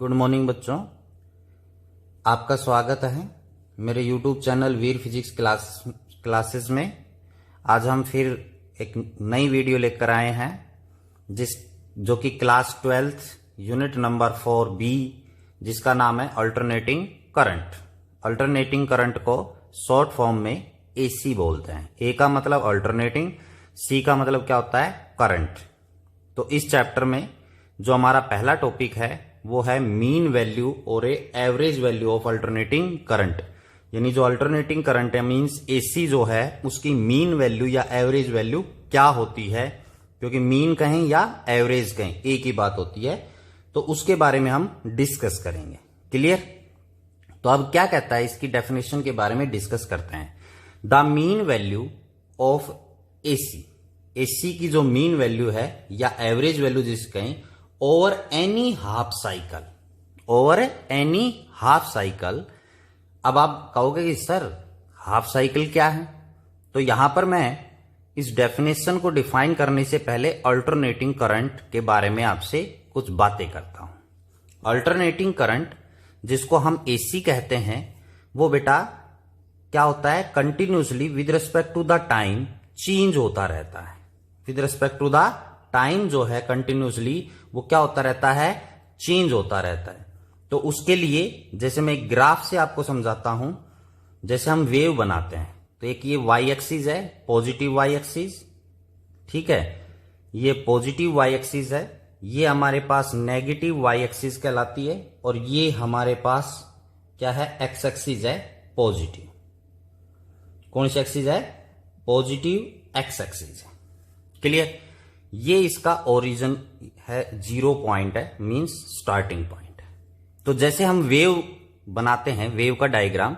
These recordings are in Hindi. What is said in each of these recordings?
गुड मॉर्निंग बच्चों, आपका स्वागत है मेरे यूट्यूब चैनल वीर फिजिक्स क्लासेस में। आज हम फिर एक नई वीडियो लेकर आए हैं जो कि class 12th unit number 4B, जिसका नाम है अल्टरनेटिंग करंट। अल्टरनेटिंग करंट को शॉर्ट फॉर्म में AC बोलते हैं। ए का मतलब अल्टरनेटिंग, C का मतलब क्या होता है, करंट। तो इस चैप्टर में जो हमारा पहला टॉपिक है वो है मीन वैल्यू और average value of alternating current. यानी जो अल्टरनेटिंग करंट है मींस AC जो है उसकी मीन वैल्यू या एवरेज वैल्यू क्या होती है, क्योंकि मीन कहें या एवरेज कहें एक ही बात होती है। तो उसके बारे में हम डिस्कस करेंगे। क्लियर? तो अब क्या कहता है, इसकी डेफिनेशन के बारे में डिस्कस करते हैं। The mean value of AC की जो मीन वैल्यू है या एवरेज वैल्यू जिसे कहें, ओवर एनी हाफ साइकिल। अब आप कहोगे कि सर हाफ साइकिल क्या है, तो यहां पर मैं इस डेफिनेशन को डिफाइन करने से पहले अल्टरनेटिंग करंट के बारे में आपसे कुछ बातें करता हूं। अल्टरनेटिंग करंट जिसको हम AC कहते हैं, वो बेटा क्या होता है, continuously with respect to the time change होता रहता है। With respect to the time जो है कंटिन्यूसली वो क्या होता रहता है, चेंज होता रहता है। तो उसके लिए जैसे मैं एक ग्राफ से आपको समझाता हूं, जैसे हम वेव बनाते हैं तो एक ये y एक्सिस है, पॉजिटिव y एक्सिस, ठीक है, ये पॉजिटिव y एक्सिस है, ये हमारे पास नेगेटिव y एक्सिस कहलाती है, और ये हमारे पास क्या है, x एक्सिस है, पॉजिटिव। कौन सी एक्सिस है, पॉजिटिव x एक्सिस है। क्लियर? ये इसका ओरिजिन है, 0 पॉइंट है, मींस स्टार्टिंग पॉइंट है। तो जैसे हम वेव बनाते हैं, वेव का डायग्राम,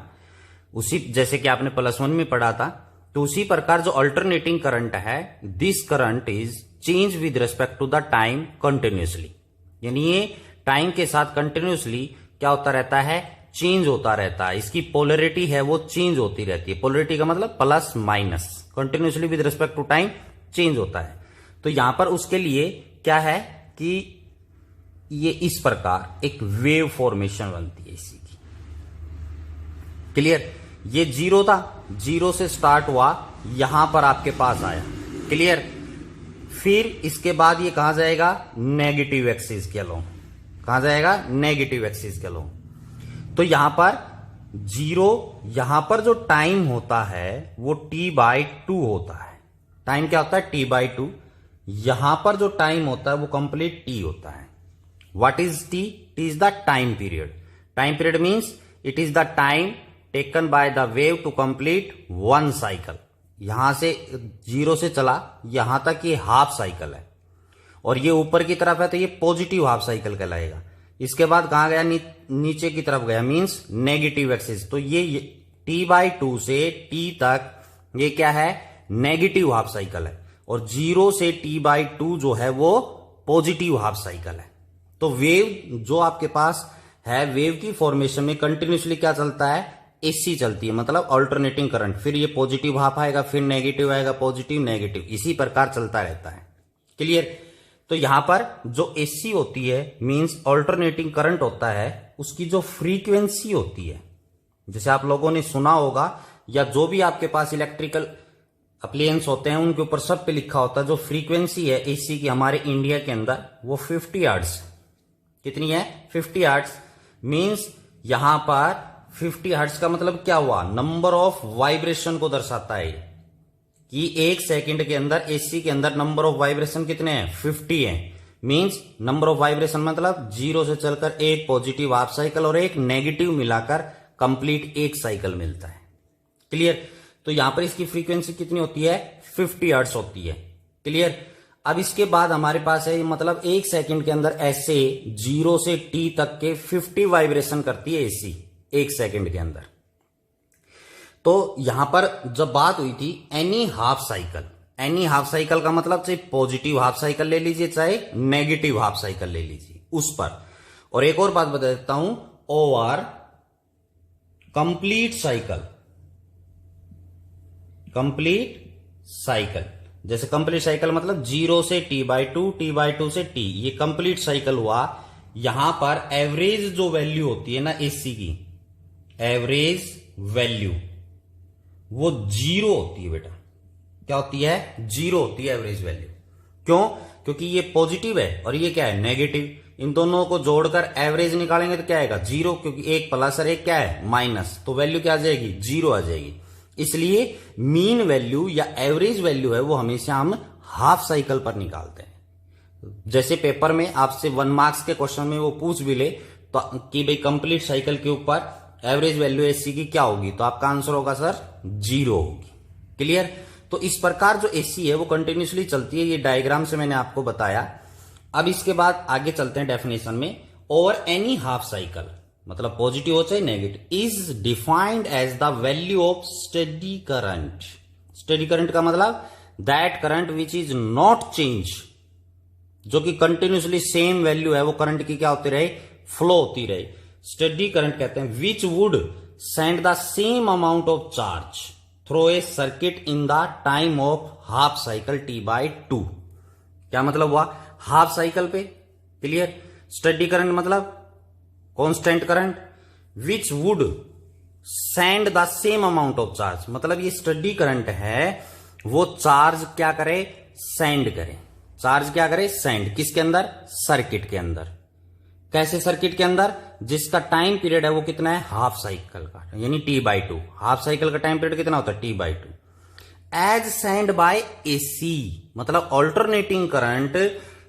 उसी जैसे कि आपने +1 में पढ़ा था, तो उसी प्रकार जो अल्टरनेटिंग करंट है, this current is change with respect to the time continuously. यानी ये टाइम के साथ कंटिन्यूसली क्या होता रहता है, चेंज होता रहता है। इसकी पोलरिटी है वो चेंज होती रहती है। पोलरिटी का मतलब plus minus, continuously with respect to time change होता है। तो यहां पर उसके लिए क्या है कि ये इस प्रकार एक वेव फॉर्मेशन बनती है इसी की। क्लियर? ये 0 था, 0 से स्टार्ट हुआ, यहां पर आपके पास आया। क्लियर? फिर इसके बाद ये कहां जाएगा, नेगेटिव एक्सिस के अलोंग। कहां जाएगा, नेगेटिव एक्सिस के अलोंग। तो यहां पर 0, यहां पर जो टाइम होता है वो T/2 होता है। टाइम क्या होता है, T/2। यहां पर जो टाइम होता है वो कंप्लीट T होता है। What is T? T is the time period. Time period means it is the time taken by the wave to complete one cycle. यहां से 0 से चला यहां तक ये हाफ साइकिल है, और ये ऊपर की तरफ है तो ये पॉजिटिव हाफ साइकिल कहलाएगा। इसके बाद कहां गया, नीचे की तरफ गया, मींस नेगेटिव एक्सिस। तो ये T/2 से T तक ये क्या है, नेगेटिव हाफ साइकिल है, और 0 से T/2 जो है वो पॉजिटिव हाफ साइकिल है। तो वेव जो आपके पास है, वेव की फॉर्मेशन में कंटिन्यूसली क्या चलता है, AC चलती है, मतलब अल्टरनेटिंग करंट। फिर ये पॉजिटिव हाफ आएगा, फिर नेगेटिव आएगा, पॉजिटिव नेगेटिव, इसी प्रकार चलता रहता है। क्लियर? तो यहां पर जो AC होती है मींस अल्टरनेटिंग करंट होता है, उसकी जो फ्रीक्वेंसी होती है, जैसे आप लोगों ने सुना होगा, या जो भी आपके पास इलेक्ट्रिकल अप्लायंस होते हैं उनके ऊपर सब पे लिखा होता है, जो फ्रीक्वेंसी है AC की हमारे इंडिया के अंदर वो 50 हर्ट्ज। कितनी है, 50 हर्ट्ज। मींस यहां पर 50 हर्ट्ज का मतलब क्या हुआ, नंबर ऑफ वाइब्रेशन को दर्शाता है कि 1 सेकंड के अंदर AC के अंदर नंबर ऑफ वाइब्रेशन कितने हैं, 50 हैं। मींस नंबर ऑफ वाइब्रेशन मतलब 0 से चलकर एक पॉजिटिव हाफ साइकिल और एक नेगेटिव मिलाकर कंप्लीट एक साइकिल मिलता है। क्लियर? तो यहां पर इसकी फ्रीक्वेंसी कितनी होती है, 50 हर्ट्ज होती है। क्लियर? अब इसके बाद हमारे पास है, मतलब 1 सेकंड के अंदर ऐसे 0 से T तक के 50 वाइब्रेशन करती है AC 1 सेकंड के अंदर। तो यहां पर जब बात हुई थी एनी हाफ साइकिल का मतलब चाहे पॉजिटिव हाफ साइकिल ले लीजिए चाहे नेगेटिव हाफ साइकिल ले लीजिए उस पर। और एक और बात बता देता हूं, ओवर कंप्लीट साइकिल, जैसे कंप्लीट साइकिल मतलब 0 से T/2, T/2 से T, ये कंप्लीट साइकिल हुआ। यहां पर एवरेज जो वैल्यू होती है ना एसी की, एवरेज वैल्यू वो 0 होती है बेटा। क्या होती है? 0 होती है एवरेज वैल्यू। क्यों? क्योंकि ये पॉजिटिव है और ये क्या है? नेगेटिव। इन दोनों को जोड़कर एवरेज निकालेंगे तो क्या आएगा? 0, क्योंकि एक प्लस और एक क्या है? माइनस। तो वैल्यू क्या आ जाएगी? 0 आ जाएगी। इसलिए मीन वैल्यू या एवरेज वैल्यू है वो हमेशा हम हाफ साइकिल पर निकालते हैं। जैसे पेपर में आपसे 1 मार्क्स के क्वेश्चन में वो पूछ भी ले तो कि भाई कंप्लीट साइकिल के ऊपर एवरेज वैल्यू एसी की क्या होगी, तो आपका आंसर होगा सर 0 होगी। क्लियर? तो इस प्रकार जो एसी है वो कंटिन्यूसली चलती है। ये डायग्राम से मैंने आपको बताया। अब इसके बाद आगे चलते हैं डेफिनेशन में। और एनी हाफ साइकिल, मतलब पॉजिटिव हो चाहे negative, is defined as the value of steady current. Steady current का मतलब that current which is not change, जो कि कंटिन्यूसली सेम वैल्यू है वो करंट की क्या होती रहे? फ्लो होती रहे। स्टेडी करंट कहते हैं which would send the same amount of charge through a circuit in the time of half cycle t/2। क्या मतलब हुआ? हाफ साइकिल पे। क्लियर? स्टेडी करंट मतलब constant current, which would send the same amount of charge, मतलब ये स्टेडी करंट है वो चार्ज क्या करे? सेंड करे। चार्ज क्या करे? सेंड। किसके अंदर? सर्किट के अंदर। कैसे सर्किट के अंदर? जिसका टाइम पीरियड है वो कितना है? हाफ साइकिल का, यानी t/2। हाफ साइकिल का टाइम पीरियड कितना होता है? t/2। As sent by AC, मतलब ऑल्टरनेटिंग करंट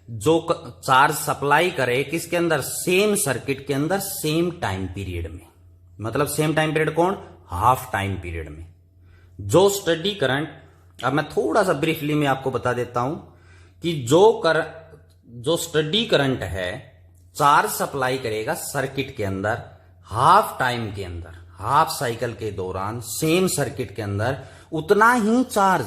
जो चार्ज सप्लाई करे किसके अंदर? सेम सर्किट के अंदर, सेम टाइम पीरियड में। मतलब सेम टाइम पीरियड कौन? हाफ टाइम पीरियड में। जो स्टेडी करंट, अब मैं थोड़ा सा ब्रीफली में आपको बता देता हूं कि जो स्टेडी करंट है चार्ज सप्लाई करेगा सर्किट के अंदर हाफ टाइम के अंदर, हाफ साइकिल के दौरान सेम सर्किट के अंदर, उतना ही चार्ज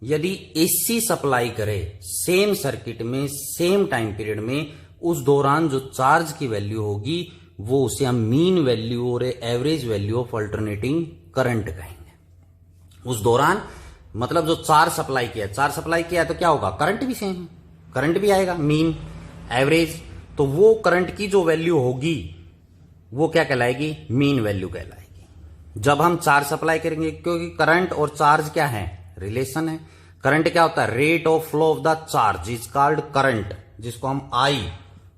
यदि एसी सप्लाई करे सेम सर्किट में सेम टाइम पीरियड में, उस दौरान जो चार्ज की वैल्यू होगी वो उसे हम मीन वैल्यू और average value of alternating current कहेंगे। उस दौरान मतलब जो चार्ज सप्लाई किया, चार्ज सप्लाई किया तो क्या होगा? करंट भी सेम है, करंट भी आएगा। मीन, एवरेज, तो वो करंट की जो वैल्यू होगी वो क्या कहलाएगी? मीन वैल्यू कहलाएगी। जब हम चार्ज सप्लाई करेंगे, क्योंकि करंट और चार्ज क्या है? रिलेशन है। करंट क्या होता है? Rate of flow of the charge is called current, जिसको हम I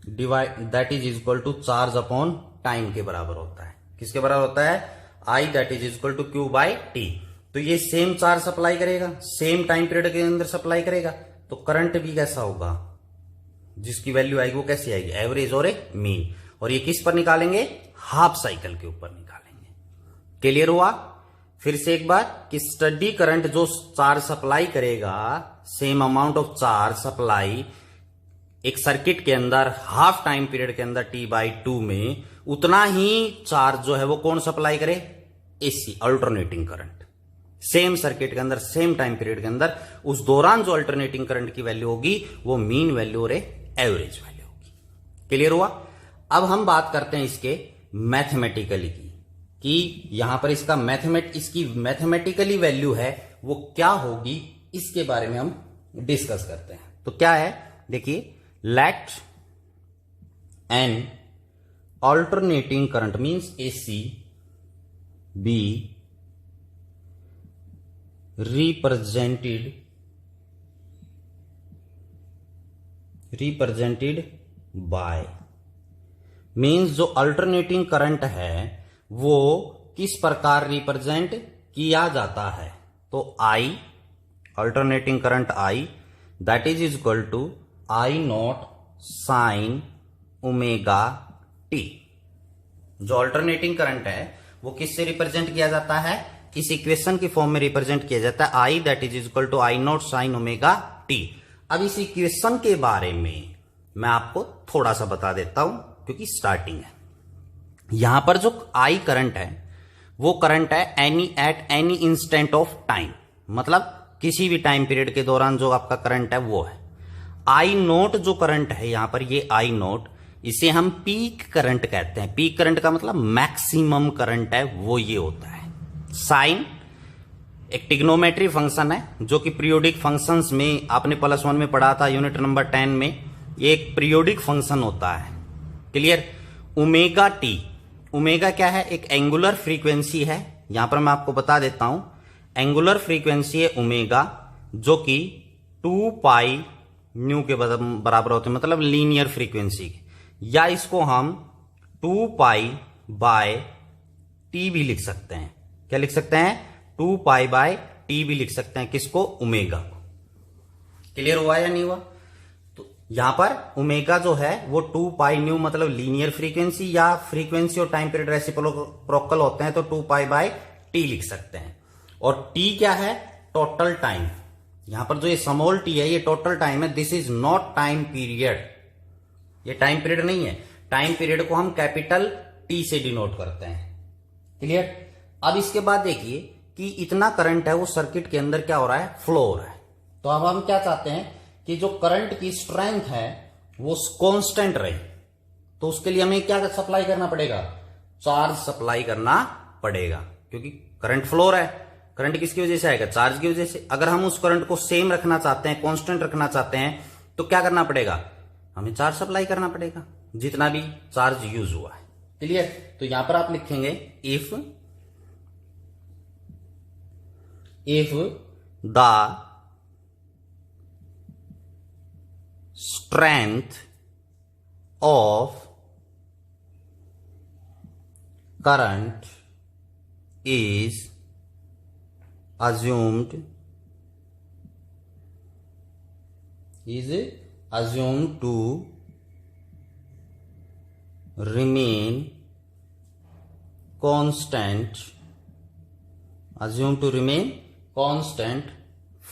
divide that is equal to charge upon time के बराबर होता है। किसके बराबर होता है? I that is equal to Q/T। तो ये सेम चार्ज सप्लाई करेगा, सेम टाइम पीरियड के अंदर सप्लाई करेगा, तो करंट भी कैसा होगा? जिसकी वैल्यू आएगी वो कैसी आएगी? एवरेज और एक मीन। और ये किस पर निकालेंगे? हाफ साइकिल के ऊपर निकालेंगे। क्लियर हुआ? फिर से एक बार कि स्टेडी करंट जो चार्ज सप्लाई करेगा, same amount of charge supply एक सर्किट के अंदर हाफ टाइम पीरियड के अंदर t/2 में, उतना ही चार्ज जो है वो कौन सप्लाई करे? AC, alternating current. Same circuit के अंदर सेम टाइम पीरियड के अंदर, उस दौरान जो अल्टरनेटिंग करंट की वैल्यू होगी वो मीन वैल्यू और एवरेज वैल्यू होगी। क्लियर हुआ? अब हम बात करते हैं इसके मैथमेटिकली की, कि यहां पर इसकी मैथमेटिकली वैल्यू है वो क्या होगी, इसके बारे में हम डिस्कस करते हैं। तो क्या है? देखिए, let an alternating current means AC be represented by, means जो अल्टरनेटिंग करंट है वो किस प्रकार रिप्रेजेंट किया जाता है? तो I, alternating current I that is equal to I0 sine omega t. जो अल्टरनेटिंग करंट है वो किससे रिप्रेजेंट किया जाता है? इस इक्वेशन की फॉर्म में रिप्रेजेंट किया जाता है I that is equal to I0 sine omega t. अब इस इक्वेशन के बारे में मैं आपको थोड़ा सा बता देता हूं, क्योंकि स्टार्टिंग है। यहां पर जो I करंट है वो करंट है at any instant of time, मतलब किसी भी टाइम पीरियड के दौरान जो आपका करंट है वो है। I0 जो करंट है यहां पर, ये I0, इसे हम पीक करंट कहते हैं। पीक करंट का मतलब मैक्सिमम करंट है वो ये होता है। साइन एक ट्रिग्नोमेट्री फंक्शन है जो कि पीरियोडिक फंक्शंस में आपने +1 में पढ़ा था, यूनिट नंबर 10 में। ये एक पीरियोडिक फंक्शन होता है। क्लियर। ओमेगा टी, ओमेगा क्या है, एक एंगुलर फ्रीक्वेंसी है। यहां पर मैं आपको बता देता हूं, एंगुलर फ्रीक्वेंसी है ओमेगा, जो कि 2 पाई न्यू के बराबर होते हैं, मतलब लीनियर फ्रीक्वेंसी, या इसको हम 2 पाई बाय टी भी लिख सकते हैं। क्या लिख सकते हैं, 2 पाई बाय टी भी लिख सकते हैं, किसको, ओमेगा को। क्लियर हुआ या नहीं हुआ। तो यहां पर ओमेगा जो है वो 2 पाई न्यू मतलब लीनियर फ्रीक्वेंसी, या फ्रीक्वेंसी और टाइम पीरियड रेसिप्रोकल होते हैं तो 2 पाई बाय टी लिख सकते हैं। और टी क्या है, टोटल टाइम। यहां पर जो ये स्मॉल टी है ये टोटल टाइम है, this is not time period, ये टाइम पीरियड नहीं है। टाइम पीरियड को हम कैपिटल टी से डिनोट करते हैं। क्लियर। अब इसके बाद देखिए कि इतना करंट है वो सर्किट के अंदर क्या हो रहा है, फ्लो हो रहा है। तो अब हम क्या चाहते हैं कि जो करंट की स्ट्रेंथ है वो कांस्टेंट रहे, तो उसके लिए हमें क्या सप्लाई करना पड़ेगा, चार्ज सप्लाई करना पड़ेगा, क्योंकि करंट फ्लो हो रहा है। करंट किसकी वजह से आएगा, चार्ज की वजह से। अगर हम उस करंट को सेम रखना चाहते हैं, कांस्टेंट रखना चाहते हैं, तो क्या करना पड़ेगा, हमें चार्ज सप्लाई करना पड़ेगा जितना भी चार्ज यूज हुआ है। क्लियर। तो यहां पर आप लिखेंगे if the strength of current is assumed to remain constant,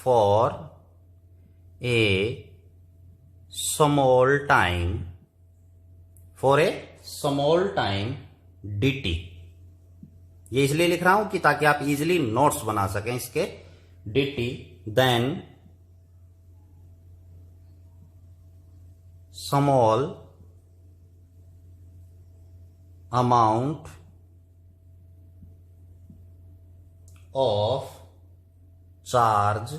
for a small time dt। ये इसलिए लिख रहा हूं कि ताकि आप इजीली नोट्स बना सकें इसके, dt then small amount of charge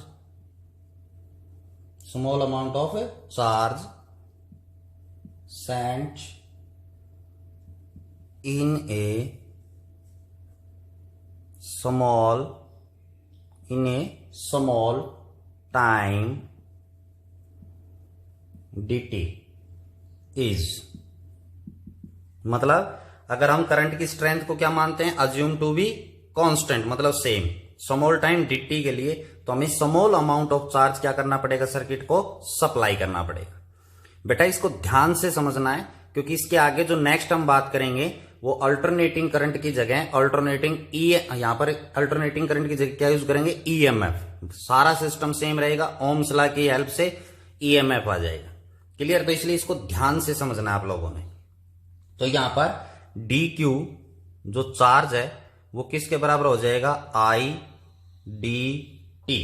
sent in a small time dt is, मतलब अगर हम करंट की स्ट्रेंथ को क्या मानते हैं, अज्यूम टू बी कांस्टेंट, मतलब सेम, स्मॉल टाइम dt के लिए, तो हमें स्मॉल अमाउंट ऑफ चार्ज क्या करना पड़ेगा, सर्किट को सप्लाई करना पड़ेगा। बेटा इसको ध्यान से समझना है, क्योंकि इसके आगे जो नेक्स्ट हम बात करेंगे वो अल्टरनेटिंग करंट की जगह यहां पर अल्टरनेटिंग करंट की जगह क्या यूज करेंगे, ईएमएफ। सारा सिस्टम सेम रहेगा, ओम्स लॉ की हेल्प से ईएमएफ आ जाएगा। क्लियर। तो इसलिए इसको ध्यान से समझना है आप लोगों ने। तो यहां पर डी क्यू जो चार्ज है वो किसके बराबर हो जाएगा, आई डी टी।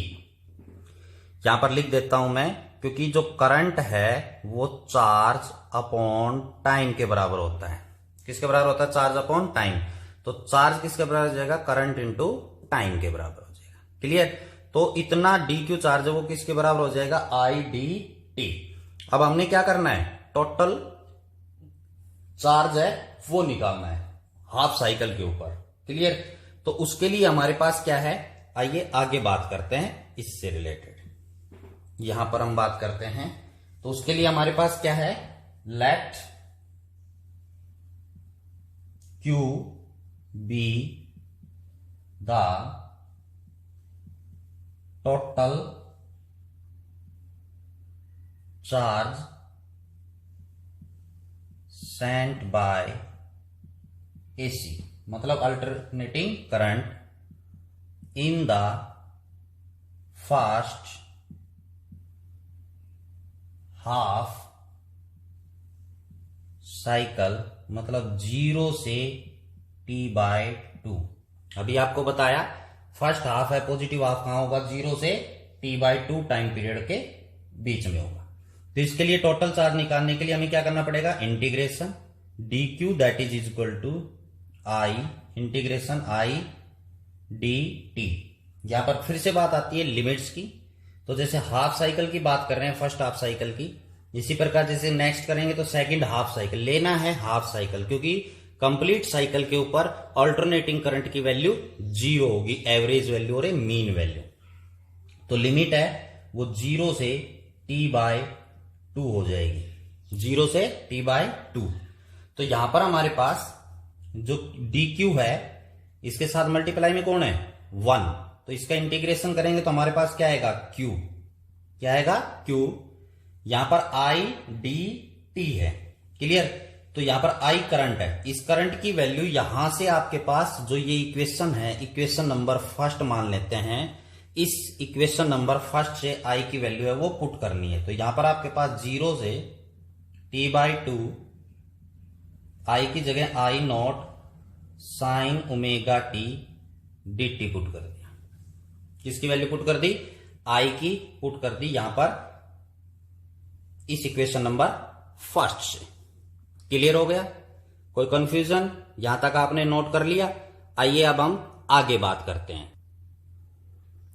यहां पर लिख देता हूं मैं, क्योंकि जो करंट है वो चार्ज अपॉन टाइम के बराबर होता है। किसके बराबर होता है, चार्ज अपॉन टाइम। तो चार्ज किसके बराबर हो जाएगा, करंट इंटू टाइम के बराबर हो जाएगा। क्लियर। तो इतना डी क्यू चार्ज है वो किसके बराबर हो जाएगा, आई डी टी। अब हमने क्या करना है, टोटल चार्ज है वो निकालना है हाफ साइकिल के ऊपर। क्लियर। तो उसके लिए हमारे पास क्या है, आइए आगे बात करते हैं इससे रिलेटेड। यहां पर हम बात करते हैं, तो उसके लिए हमारे पास क्या है, let q be the total charge sent by AC, मतलब alternating current in the first half cycle, मतलब 0 से t/2। अभी आपको बताया फर्स्ट हाफ है, पॉजिटिव हाफ कहां होगा, 0 से t/2 टाइम पीरियड के बीच में होगा। तो इसके लिए टोटल चार्ज निकालने के लिए हमें क्या करना पड़ेगा, integration d q that is equal to I integration I d t. यहां पर फिर से बात आती है लिमिट्स की। तो जैसे हाफ साइकिल की बात कर रहे हैं, फर्स्ट हाफ साइकिल की, इसी प्रकार जैसे नेक्स्ट करेंगे तो सेकंड हाफ साइकिल लेना है, हाफ साइकिल, क्योंकि कंप्लीट साइकिल के ऊपर अल्टरनेटिंग करंट की वैल्यू 0 होगी, एवरेज वैल्यू और मीन वैल्यू। तो लिमिट है वो 0 से t/2 हो जाएगी, 0 से t/2। तो यहां पर हमारे पास जो dq है इसके साथ मल्टीप्लाई में कौन है 1, तो इसका इंटीग्रेशन करेंगे तो हमारे पास क्या आएगा q, क्या आएगा q। यहां पर i dt है, क्लियर। तो यहां पर I करंट है, इस करंट की वैल्यू यहां से आपके पास जो ये इक्वेशन है, इक्वेशन नंबर फर्स्ट मान लेते हैं, इस इक्वेशन नंबर फर्स्ट से I की वैल्यू है वो पुट करनी है। तो यहां पर आपके पास 0 से t/2, I की जगह I not sign omega t dt put कर दिया। किसकी वैल्यू पुट कर दी, I की पुट कर दी यहां पर इस इक्वेशन नंबर फर्स्ट से। क्लियर हो गया, कोई कंफ्यूजन यहां तक आपने नोट कर लिया। आइए अब हम आगे बात करते हैं।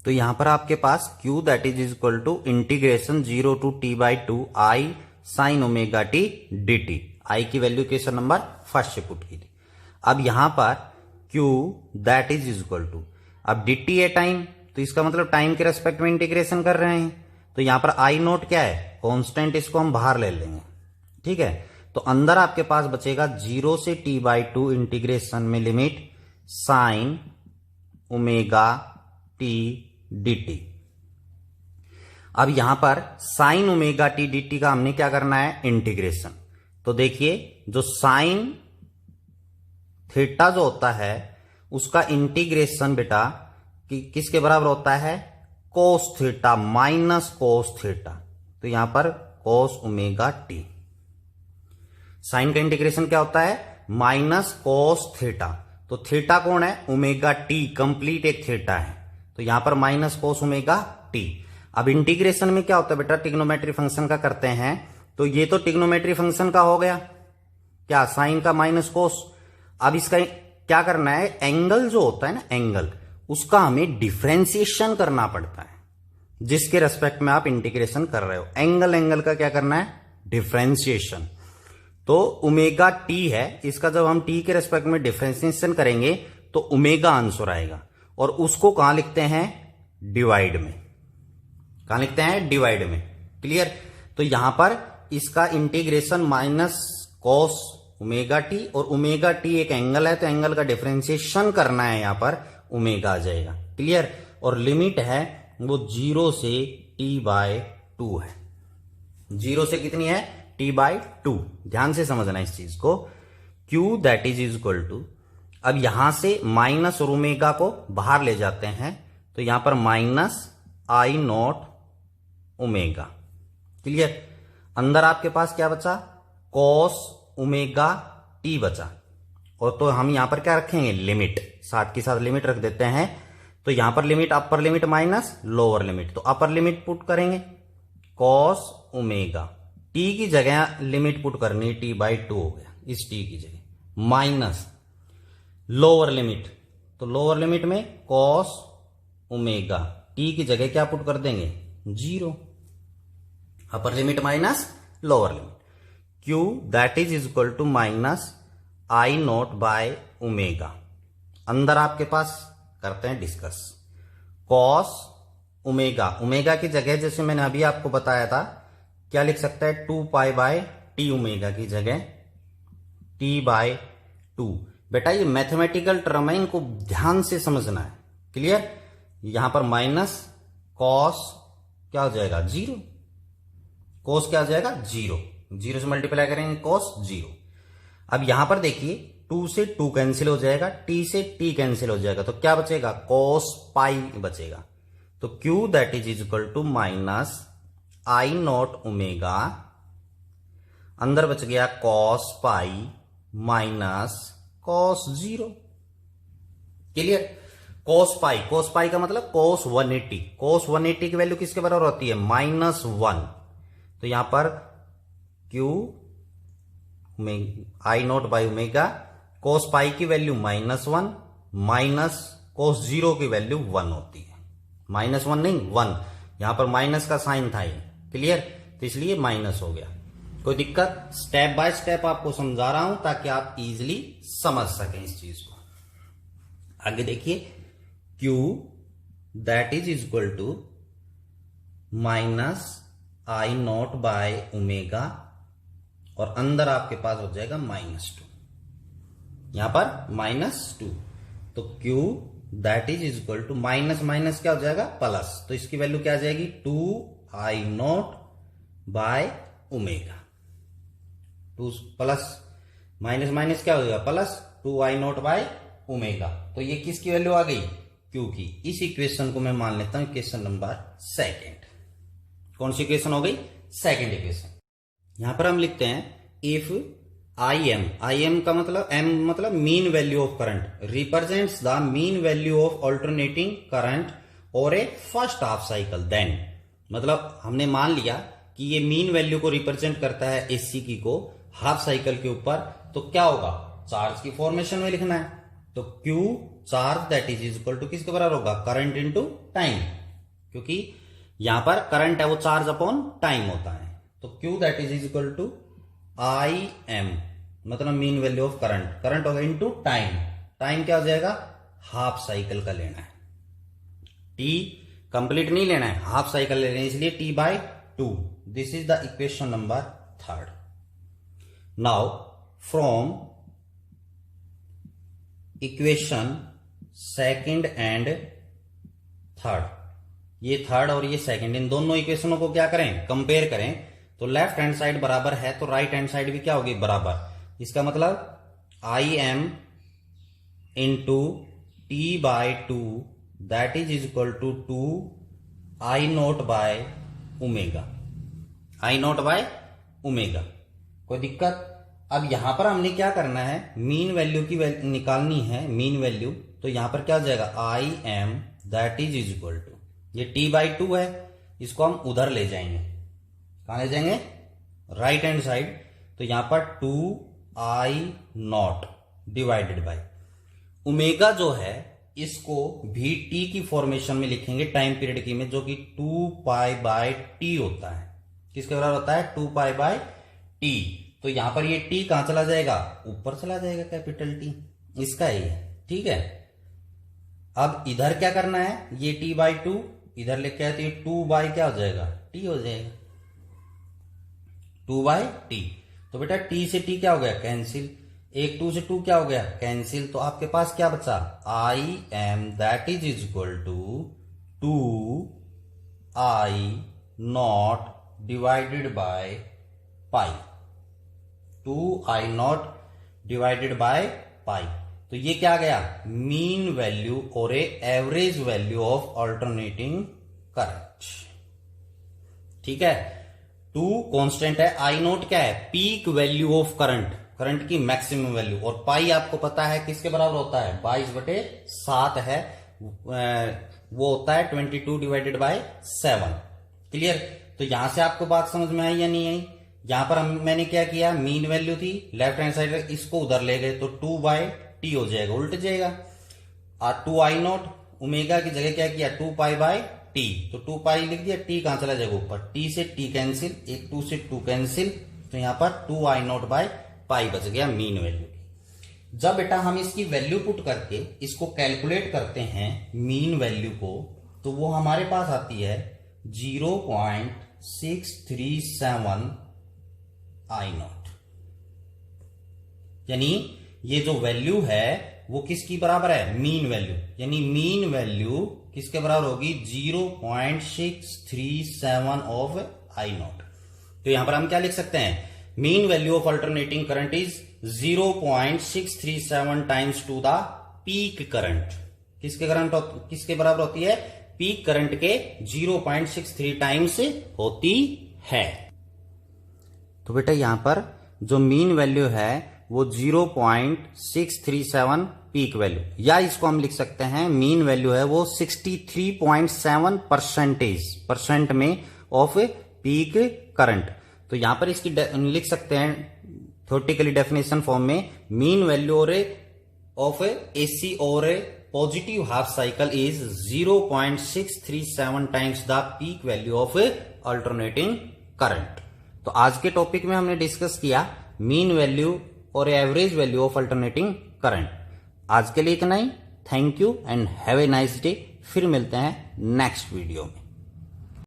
तो यहां पर आपके पास q that is equal to integration 0 to t/2 I sine omega t dt, I की वैल्यू इक्वेशन नंबर फर्स्ट से पुट की थी। अब यहां पर q that is equal to, अब dt है टाइम, तो इसका मतलब टाइम के रेस्पेक्ट में इंटीग्रेशन कर रहे हैं। तो यहां पर I नोट क्या है कांस्टेंट, इसको हम बाहर ले लेंगे, ठीक है। तो अंदर आपके पास बचेगा 0 से t/2 इंटीग्रेशन में limit sign omega t dt। अब यहां पर साइन ओमेगा t dt का हमने क्या करना है इंटीग्रेशन। तो देखिए जो साइन थीटा जो होता है उसका इंटीग्रेशन बेटा किसके बराबर होता है cos theta minus cos theta. तो यहां पर कोस ओमेगा टी, साइन का इंटीग्रेशन क्या होता है माइनस कोस थीटा। तो थीटा कौन है ओमेगा टी, कंप्लीट एक थीटा है, तो यहां पर माइनस कोस ओमेगा टी। अब इंटीग्रेशन में क्या होता है बेटा ट्रिग्नोमेट्री फंक्शन का करते हैं, तो ये तो ट्रिग्नोमेट्री फंक्शन का हो गया क्या साइन का माइनस कोस। अब इसका क्या करना है, एंगल जो होता है ना एंगल, उसका हमें डिफरेंशिएशन करना पड़ता है जिसके रेस्पेक्ट में आप इंटीग्रेशन कर रहे हो। एंगल का क्या करना है डिफरेंशिएशन। तो ओमेगा टी है, इसका जब हम टी के रेस्पेक्ट में डिफरेंशिएशन करेंगे तो ओमेगा आंसर आएगा, और उसको कहां लिखते हैं डिवाइड में, कहां लिखते हैं डिवाइड में। क्लियर। तो यहां पर इसका integration minus cos omega T, और ओमेगा टी एक एंगल है तो एंगल का डिफरेंशिएशन करना है, यहां पर ओमेगा आ जाएगा। क्लियर। और लिमिट है वो 0 से t/2 है, 0 से कितनी है t/2। ध्यान से समझना इस चीज को। q that is equal to, अब यहां से माइनस और ओमेगा को बाहर ले जाते हैं, तो यहां पर minus I naught omega. Clear. अंदर आपके पास क्या बचा कॉस ओमेगा टी बचा, और तो हम यहां पर क्या रखेंगे लिमिट, साथ के साथ लिमिट रख देते हैं। तो यहां पर limit upper limit minus lower limit, तो अपर लिमिट पुट करेंगे कॉस ओमेगा, टी की जगह लिमिट पुट करनी t/2 हो गया, इस टी की जगह माइनस लोअर लिमिट, तो लोअर लिमिट में कॉस ओमेगा, टी की जगह क्या पुट कर देंगे 0, upper limit minus lower limit. q that is equal to minus I naught by omega. अंदर आपके पास करते हैं डिस्कस, कॉस ओमेगा, ओमेगा की जगह जैसे मैंने अभी आपको बताया था क्या लिख सकता है 2π/t ओमेगा की जगह t/2। बेटा ये मैथमेटिकल टर्म है, इनको ध्यान से समझना है। क्लियर। यहां पर माइनस कॉस क्या हो जाएगा 0, कॉस क्या हो जाएगा 0, 0 से मल्टीप्लाई करेंगे कॉस 0। अब यहां पर देखिए 2 से 2 कैंसिल हो जाएगा, t से t कैंसिल हो जाएगा, तो क्या बचेगा cos पाई बचेगा। तो q that is equal to minus I naught omega, अंदर बच गया cos pi minus cos 0। Clear. cos pi का मतलब cos 180, cos 180 की वैल्यू किसके बराबर होती है -1। तो यहां पर q I naught by omega, cos pi की वैल्यू -1 माइनस कोस 0 की वैल्यू 1 होती है, -1 नहीं 1, यहां पर माइनस का साइन था ये। क्लियर। तो इसलिए माइनस हो गया। कोई दिक्कत? स्टेप बाय स्टेप आपको समझा रहा हूं ताकि आप इजीली समझ सकें इस चीज को। आगे देखिए, Q that is equal to minus I naught by omega, और अंदर आपके पास हो जाएगा -2, यहां पर -2। तो Q that is equal to minus minus क्या हो जाएगा, प्लस, तो इसकी वैल्यू क्या आ जाएगी 2I0 by omega. 2 plus minus minus क्या हो जाएगा प्लस 2I0 बाय ओमेगा। तो ये किसकी वैल्यू आ गई, Q की। इस इक्वेशन को मैं मान लेता हूं इक्वेशन नंबर सेकेंड। कौन सी इक्वेशन हो गई, सेकेंड इक्वेशन। यहां पर हम लिखते हैं इफ आई एम का मतलब m मतलब mean value of current represents the mean value of alternating current और ए फर्स्ट हाफ साइकिल, देन मतलब हमने मान लिया कि ये मीन वैल्यू को रिप्रेजेंट करता है एसी की को हाफ साइकिल के ऊपर, तो क्या होगा, चार्ज की फॉर्मेशन में लिखना है। तो Q charge that is equal to किसके बराबर होगा, करंट इनटू टाइम, क्योंकि यहां पर करंट है वो चार्ज अपॉन टाइम होता है। तो Q that is equal to I M मतलब mean value of current, current होगा इनटू टाइम, टाइम क्या हो जाएगा, हाफ साइकिल का लेना है। टी कंप्लीट नहीं लेना है, हाफ साइकिल ले रहे हैं, इसलिए T/2। This is the equation number third. Now from equation second and third, ये थर्ड और ये सेकंड, इन दोनों इक्वेशनों को क्या करें, कंपेयर करें। तो लेफ्ट हैंड साइड बराबर है तो राइट हैंड साइड भी क्या होगी, बराबर। इसका मतलब I m into T/2 that is equal to 2I0 by omega, I0 by omega. कोई दिक्कत? अब यहां पर हमने क्या करना है, मीन वैल्यू की निकालनी है, मीन वैल्यू। तो यहां पर क्या हो जाएगा, I m that is equal to, ये T/2 है, इसको हम उधर ले जाएंगे, कहां ले जाएंगे, राइट हैंड साइड। तो यहां पर 2I0 डिवाइडेड बाय ओमेगा जो है इसको भी टी की फॉर्मेशन में लिखेंगे, टाइम पीरियड की में, जो कि 2π/t होता है। किसके बराबर होता है, 2π/t। तो यहां पर ये t कहां चला जाएगा, ऊपर चला जाएगा, कैपिटल टी, इसका ही है, ठीक है। अब इधर क्या करना है, ये T/2 इधर लेके आए तो ये 2 क्या हो जाएगा, t हो जाएगा, 2/t। तो बेटा t से t क्या हो गया, कैंसिल, एक 2 से 2 क्या हो गया, कैंसिल। तो आपके पास क्या बचा, I m that is equal to 2I0 divided by pi, 2I0 divided by pi. तो ये क्या गया, मीन वैल्यू और average value of alternating current, ठीक है। 2 कांस्टेंट है, I0 क्या है, peak value of current, current की मैक्सिमम वैल्यू, और पाई आपको पता है किसके बराबर होता है, 22/7 है, वो होता है 22 डिवाइडेड बाय 7। क्लियर? तो यहां से आपको बात समझ में आई या नहीं आई? यहां पर मैंने क्या किया, मीन वैल्यू थी लेफ्ट हैंड साइड, इसको उधर ले गए तो 2/t हो जाएगा, उल्ट जाएगा। और 2I0 ओमेगा की जगह क्या किया, 2π/t, तो 2π लिख दिया, t कहां चला जाएगा ऊपर, t से t कैंसिल, एक 2 से 2 कैंसिल, तो यहां पर 2I0/पाई बच गया मीन वैल्यू। जब बेटा हम इसकी वैल्यू पुट करके इसको कैलकुलेट करते हैं मीन वैल्यू को, तो वो हमारे पास आती है 0.637 I0, यानी ये जो वैल्यू है वो किसकी बराबर है, मीन वैल्यू, यानी मीन वैल्यू किसके बराबर होगी, 0.637 ऑफ I0। तो यहां पर हम क्या लिख सकते हैं, mean value of alternating current is 0.637 times to the peak current. किसके बराबर होती है, पीक करंट के 0.63 टाइम्स होती है। तो बेटा यहां पर जो मीन वैल्यू है वो 0.637 पीक वैल्यू, या इसको हम लिख सकते हैं मीन वैल्यू है वो 63.7% में ऑफ पीक करंट। तो यहां पर इसकी लिख सकते हैं थ्योरेटिकली डेफिनेशन फॉर्म में, मीन वैल्यू ऑफ एसी और positive half cycle is 0.637 times the peak value of alternating current. तो आज के टॉपिक में हमने डिस्कस किया मीन वैल्यू और average value of alternating current. आज के लिए इतना ही। Thank you and have a nice day. फिर मिलते हैं नेक्स्ट वीडियो में।